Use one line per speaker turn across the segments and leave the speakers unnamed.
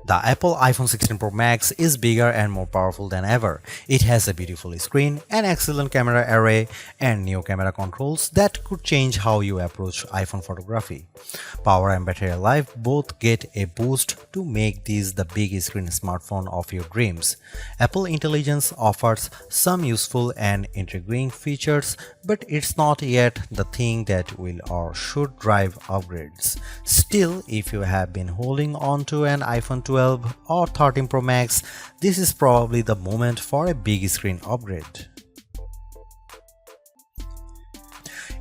The Apple iPhone 16 Pro Max is bigger and more powerful than ever. It has a beautiful screen, an excellent camera array, and new camera controls that could change how you approach iPhone photography. Power and battery life both get a boost to make this the big screen smartphone of your dreams. Apple Intelligence offers some useful and intriguing features, but it's not yet the thing that will or should drive upgrades. Still, if you have been holding on to an iPhone 12 or 13 Pro Max, this is probably the moment for a big screen upgrade.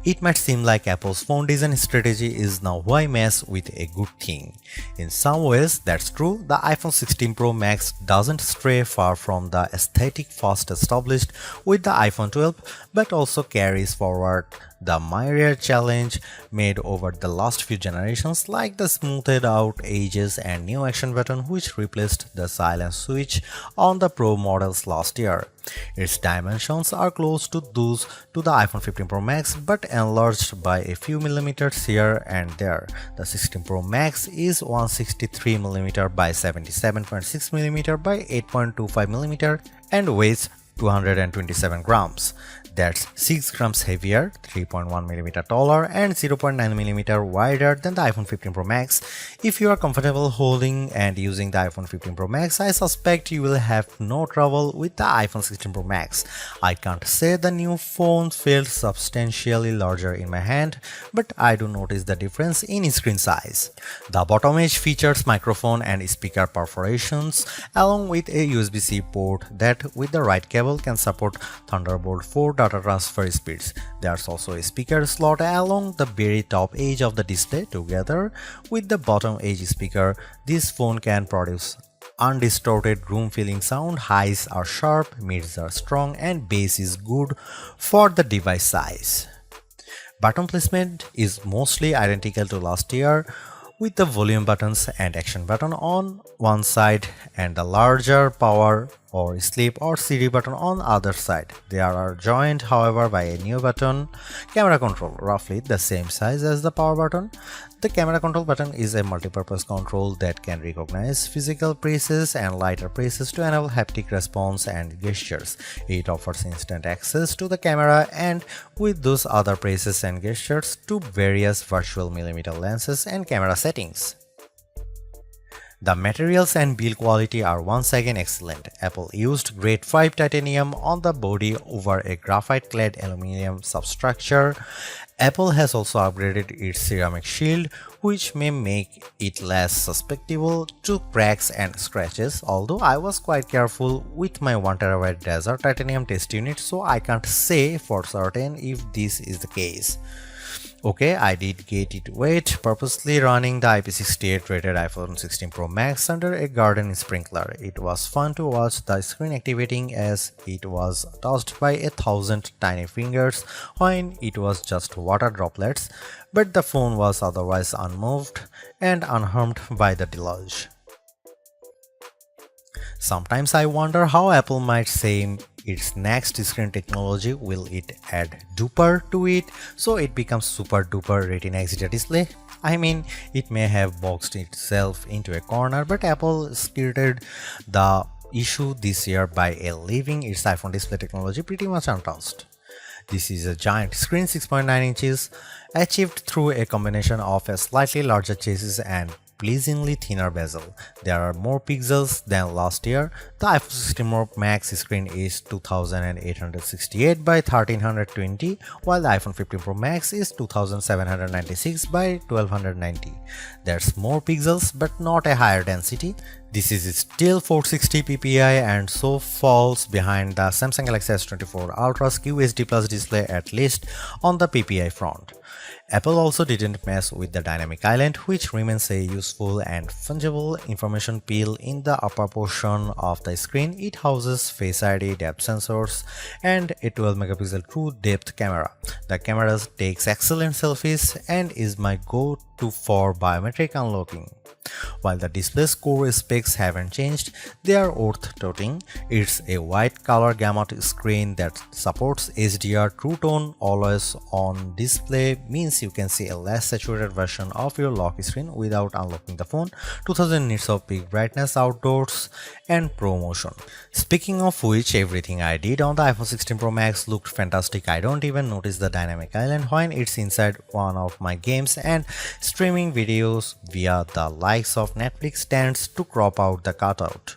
It might seem like Apple's phone design strategy is now why mess with a good thing. In some ways, that's true. The iPhone 16 Pro Max doesn't stray far from the aesthetic first established with the iPhone 12, but also carries forward the myriad challenge made over the last few generations, like the smoothed out edges and new action button which replaced the silent switch on the Pro models last year. Its dimensions are close to those to the iPhone 15 Pro Max but enlarged by a few millimeters here and there. The 16 Pro Max is 163mm by 77.6mm by 8.25mm and weighs 227 grams. That's 6 grams heavier, 3.1mm taller, and 0.9mm wider than the iPhone 15 Pro Max. If you are comfortable holding and using the iPhone 15 Pro Max, I suspect you will have no trouble with the iPhone 16 Pro Max. I can't say the new phone feels substantially larger in my hand, but I do notice the difference in screen size. The bottom edge features microphone and speaker perforations, along with a USB-C port that, with the right cable, can support Thunderbolt 4 data transfer speeds. There's also a speaker slot along the very top edge of the display. Together with the bottom edge speaker, this phone can produce undistorted room-filling sound. Highs are sharp, mids are strong, and bass is good for the device size. Button placement is mostly identical to last year, with the volume buttons and action button on one side and the larger power or sleep or CD button on other side. They are joined, however, by a new button, camera control, roughly the same size as the power button. The camera control button is a multi-purpose control that can recognize physical presses and lighter presses to enable haptic response and gestures. It offers instant access to the camera and with those other presses and gestures to various virtual millimeter lenses and camera settings. The materials and build quality are once again excellent. Apple used grade 5 titanium on the body over a graphite-clad aluminum substructure. Apple has also upgraded its ceramic shield, which may make it less susceptible to cracks and scratches, although I was quite careful with my 1TB Desert titanium test unit, so I can't say for certain if this is the case. Okay, I did get it wet, purposely running the IP68 rated iPhone 16 Pro Max under a garden sprinkler. It was fun to watch the screen activating as it was touched by 1,000 tiny fingers when it was just water droplets, but the phone was otherwise unmoved and unharmed by the deluge. Sometimes I wonder how Apple might say its next screen technology. Will it add duper to it so it becomes super duper Retina XDR display? I mean, it may have boxed itself into a corner, but Apple skirted the issue this year by leaving its iPhone display technology pretty much untouched. This is a giant screen, 6.9 inches, achieved through a combination of a slightly larger chassis and pleasingly thinner bezel. There are more pixels than last year. The iPhone 16 Pro Max screen is 2868 by 1320, while the iPhone 15 Pro Max is 2796 by 1290. There's more pixels but not a higher density. This is still 460 ppi and so falls behind the Samsung Galaxy S24 Ultra's QHD Plus display, at least on the ppi front. Apple also didn't mess with the dynamic island, which remains a useful and fungible information peel in the upper portion of the screen. It houses Face ID, depth sensors, and a 12-megapixel true depth camera. The camera takes excellent selfies and is my go-to for biometric unlocking. While the display's core specs haven't changed, they are worth noting. It's a wide color gamut screen that supports HDR True Tone always on display, means you can see a less saturated version of your lock screen without unlocking the phone, 2000 nits of peak brightness outdoors, and Pro Motion. Speaking of which, everything I did on the iPhone 16 Pro Max looked fantastic. I don't even notice the dynamic island when it's inside one of my games, and streaming videos via the likes of Netflix tends to crop out the cutout.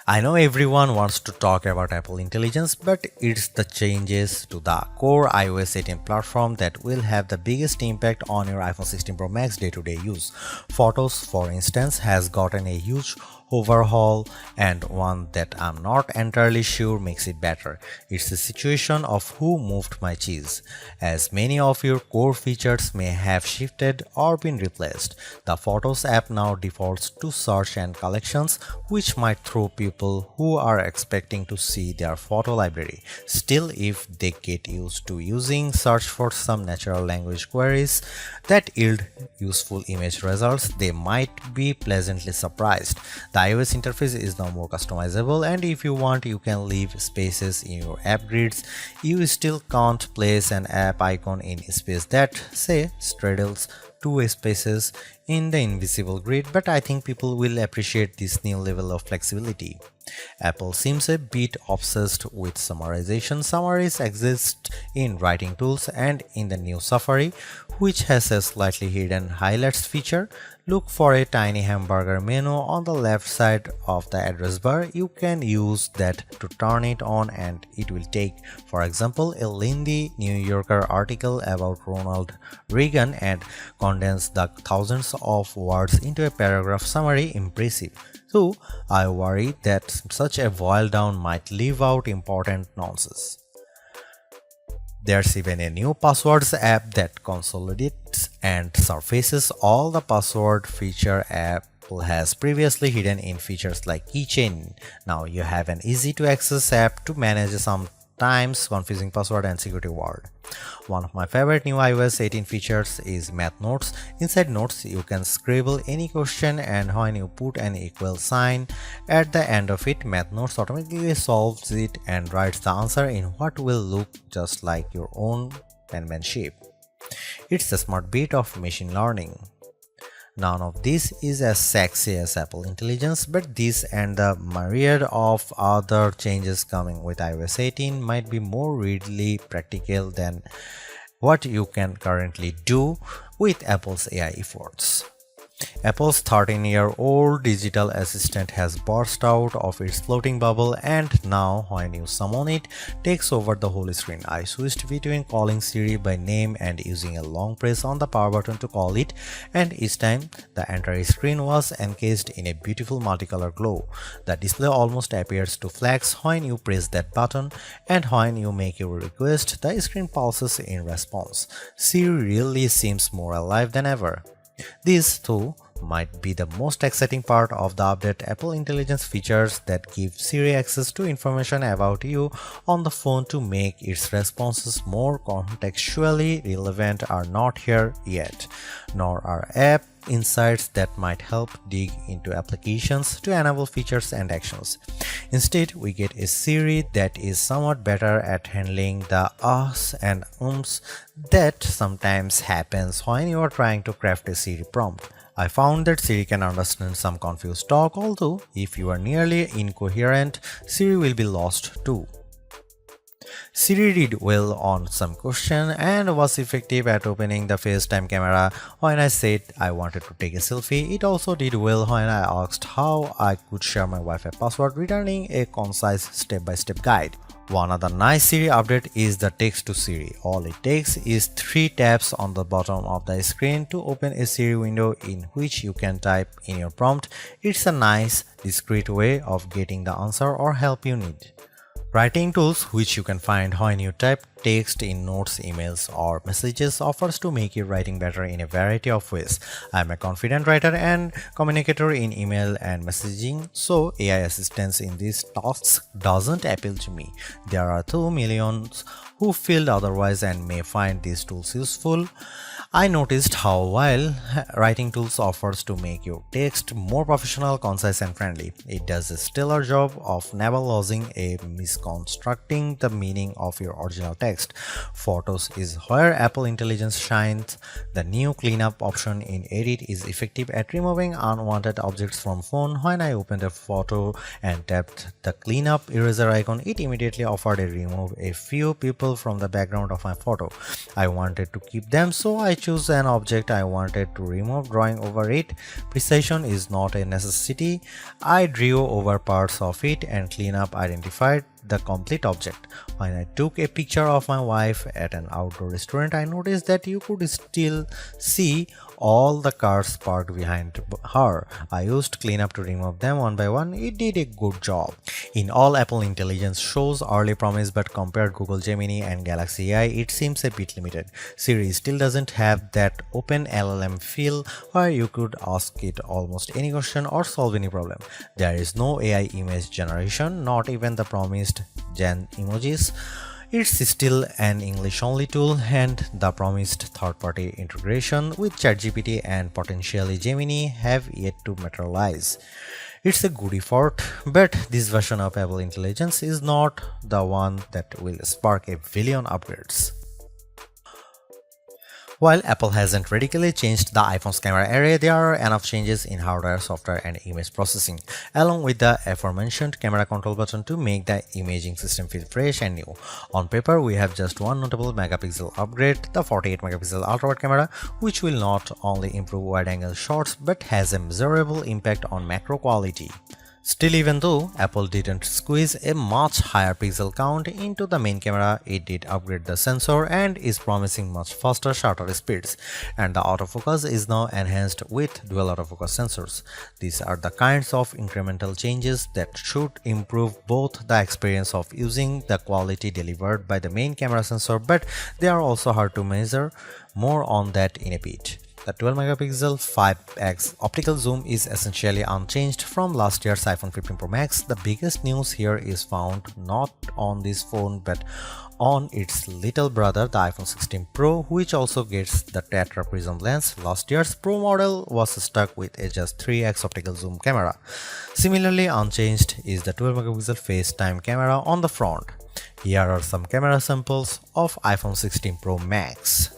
I know everyone wants to talk about Apple Intelligence, but it's the changes to the core iOS 18 platform that will have the biggest impact on your iPhone 16 Pro Max day-to-day use. Photos, for instance, has gotten a huge overhaul, and one that I'm not entirely sure makes it better. It's a situation of who moved my cheese, as many of your core features may have shifted or been replaced. The Photos app now defaults to search and collections, which might throw people who are expecting to see their photo library. Still, if they get used to using search for some natural language queries that yield useful image results, they might be pleasantly surprised. The iOS interface is now more customizable, and if you want, you can leave spaces in your app grids. You still can't place an app icon in space that, say, straddles two spaces in the invisible grid, but I think people will appreciate this new level of flexibility. Apple seems a bit obsessed with summarization. Summaries exist in writing tools and in the new Safari, which has a slightly hidden highlights feature. Look for a tiny hamburger menu on the left side of the address bar. You can use that to turn it on, and it will take, for example, a lengthy New Yorker article about Ronald Reagan and condense the thousands of words into a paragraph summary. Impressive. So I worry that such a boil down might leave out important nonsense. There's even a new passwords app that consolidates and surfaces all the password feature Apple has previously hidden in features like keychain. Now you have an easy to access app to manage sometimes confusing password and security word. One of my favorite new iOS 18 features is Math Notes. Inside Notes, you can scribble any question, and when you put an equal sign at the end of it, Math Notes automatically solves it and writes the answer in what will look just like your own penmanship. It's a smart bit of machine learning. None of this is as sexy as Apple Intelligence, but this and the myriad of other changes coming with iOS 18 might be more readily practical than what you can currently do with Apple's AI efforts. Apple's 13-year-old digital assistant has burst out of its floating bubble, and now when you summon it, takes over the whole screen. I switched between calling Siri by name and using a long press on the power button to call it, and each time the entire screen was encased in a beautiful multicolor glow. The display almost appears to flash when you press that button, and when you make your request, the screen pulses in response. Siri really seems more alive than ever. This, too, might be the most exciting part of the update. Apple Intelligence features that give Siri access to information about you on the phone to make its responses more contextually relevant are not here yet, nor are app insights that might help dig into applications to enable features and actions. Instead, we get a Siri that is somewhat better at handling the ahs and ums that sometimes happens when you are trying to craft a Siri prompt. I found that Siri can understand some confused talk, although if you are nearly incoherent, Siri will be lost too. Siri did well on some question and was effective at opening the FaceTime camera when I said I wanted to take a selfie. It also did well when I asked how I could share my Wi-Fi password, returning a concise step-by-step guide. One other nice Siri update is the text to Siri. All it takes is 3 taps on the bottom of the screen to open a Siri window in which you can type in your prompt. It's a nice, discreet way of getting the answer or help you need. Writing tools, which you can find when you type text in notes, emails, or messages, offers to make your writing better in a variety of ways. I'm a confident writer and communicator in email and messaging, so AI assistance in these tasks doesn't appeal to me. There are 2 million who feel otherwise and may find these tools useful. I noticed how while writing tools offers to make your text more professional, concise and friendly, it does a stellar job of never losing a misconstructing the meaning of your original text. Photos is where Apple Intelligence shines. The new cleanup option in Edit is effective at removing unwanted objects from phone. When I opened a photo and tapped the cleanup eraser icon, it immediately offered to remove a few people from the background of my photo. I wanted to keep them, so I choose an object I wanted to remove, drawing over it. Precision is not a necessity. I drew over parts of it and cleanup identified the complete object. When I took a picture of my wife at an outdoor restaurant, I noticed that you could still see all the cars parked behind her. I used cleanup to remove them one by one. It did a good job. In all, Apple Intelligence shows early promise, but compared Google Gemini and Galaxy AI, it seems a bit limited. Siri still doesn't have that open LLM feel where you could ask it almost any question or solve any problem. There is no AI image generation, not even the promised Gen emojis. It's still an English-only tool, and the promised third-party integration with ChatGPT and potentially Gemini have yet to materialize. It's a good effort, but this version of Apple Intelligence is not the one that will spark a billion upgrades. While Apple hasn't radically changed the iPhone's camera array, there are enough changes in hardware, software, and image processing, along with the aforementioned camera control button to make the imaging system feel fresh and new. On paper, we have just one notable megapixel upgrade, the 48-megapixel ultra-wide camera, which will not only improve wide-angle shots but has a measurable impact on macro quality. Still, even though Apple didn't squeeze a much higher pixel count into the main camera, it did upgrade the sensor and is promising much faster shutter speeds, and the autofocus is now enhanced with dual autofocus sensors. These are the kinds of incremental changes that should improve both the experience of using the quality delivered by the main camera sensor, but they are also hard to measure. More on that in a bit. The 12-megapixel 5x optical zoom is essentially unchanged from last year's iPhone 15 Pro Max. The biggest news here is found not on this phone but on its little brother, the iPhone 16 Pro, which also gets the Tetra Prism lens. Last year's Pro model was stuck with a just 3x optical zoom camera. Similarly unchanged is the 12-megapixel FaceTime camera on the front. Here are some camera samples of iPhone 16 Pro Max.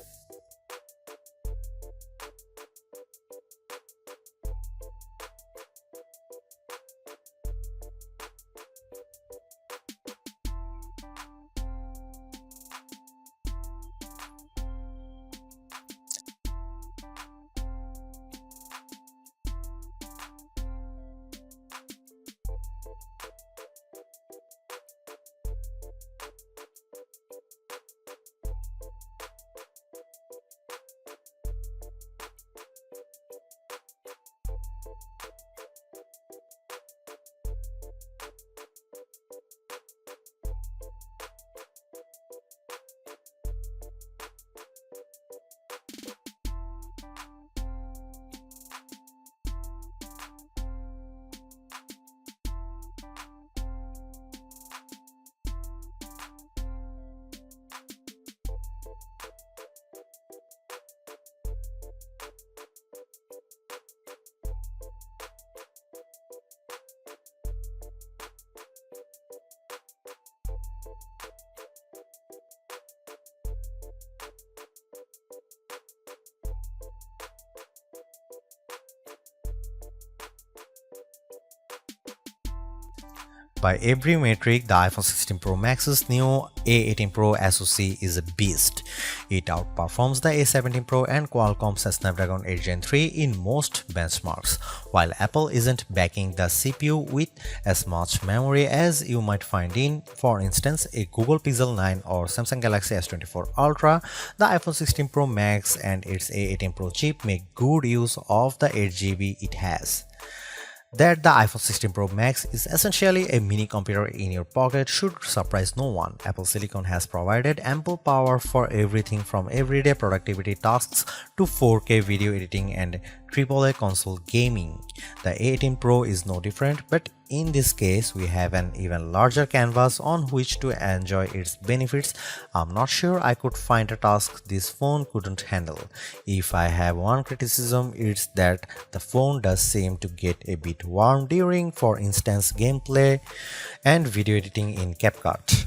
By every metric, the iPhone 16 Pro Max's new A18 Pro SoC is a beast. It outperforms the A17 Pro and Qualcomm's Snapdragon 8 Gen 3 in most benchmarks. While Apple isn't backing the CPU with as much memory as you might find in, for instance, a Google Pixel 9 or Samsung Galaxy S24 Ultra, the iPhone 16 Pro Max and its A18 Pro chip make good use of the 8GB it has. That the iPhone 16 Pro Max is essentially a mini computer in your pocket should surprise no one. Apple Silicon has provided ample power for everything from everyday productivity tasks to 4K video editing and AAA console gaming. The A18 Pro is no different, but In this case, we have an even larger canvas on which to enjoy its benefits. I'm not sure I could find a task this phone couldn't handle. If I have one criticism, it's that the phone does seem to get a bit warm during, for instance, gameplay and video editing in CapCut.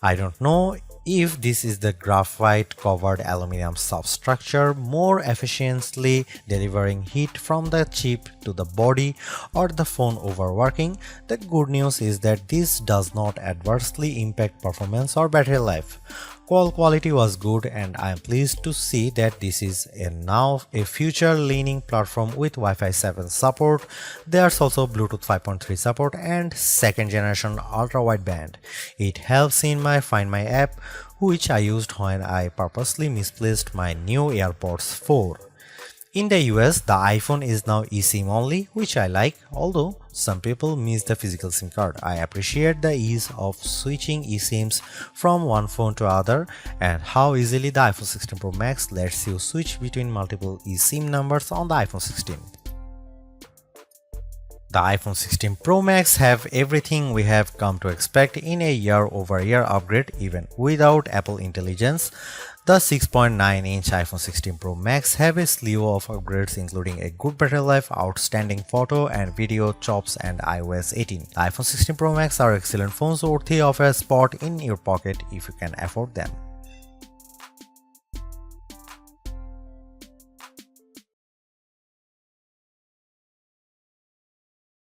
I don't know if this is the graphite covered aluminum substructure more efficiently delivering heat from the chip to the body or the phone overworking. The good news is that this does not adversely impact performance or battery life. Call quality was good, and I am pleased to see that this is now a future-leaning platform with Wi-Fi 7 support. There's also Bluetooth 5.3 support and second generation ultra-wideband. It helps in my Find My app, which I used when I purposely misplaced my new AirPods 4. In the US, the iPhone is now eSIM only, which I like, although some people miss the physical SIM card. I appreciate the ease of switching eSIMs from one phone to other and how easily the iPhone 16 Pro Max lets you switch between multiple eSIM numbers on the iPhone 16. The iPhone 16 Pro Max have everything we have come to expect in a year-over-year upgrade even without Apple Intelligence. The 6.9-inch iPhone 16 Pro Max have a slew of upgrades including a good battery life, outstanding photo and video chops and iOS 18. The iPhone 16 Pro Max are excellent phones worthy of a spot in your pocket if you can afford them.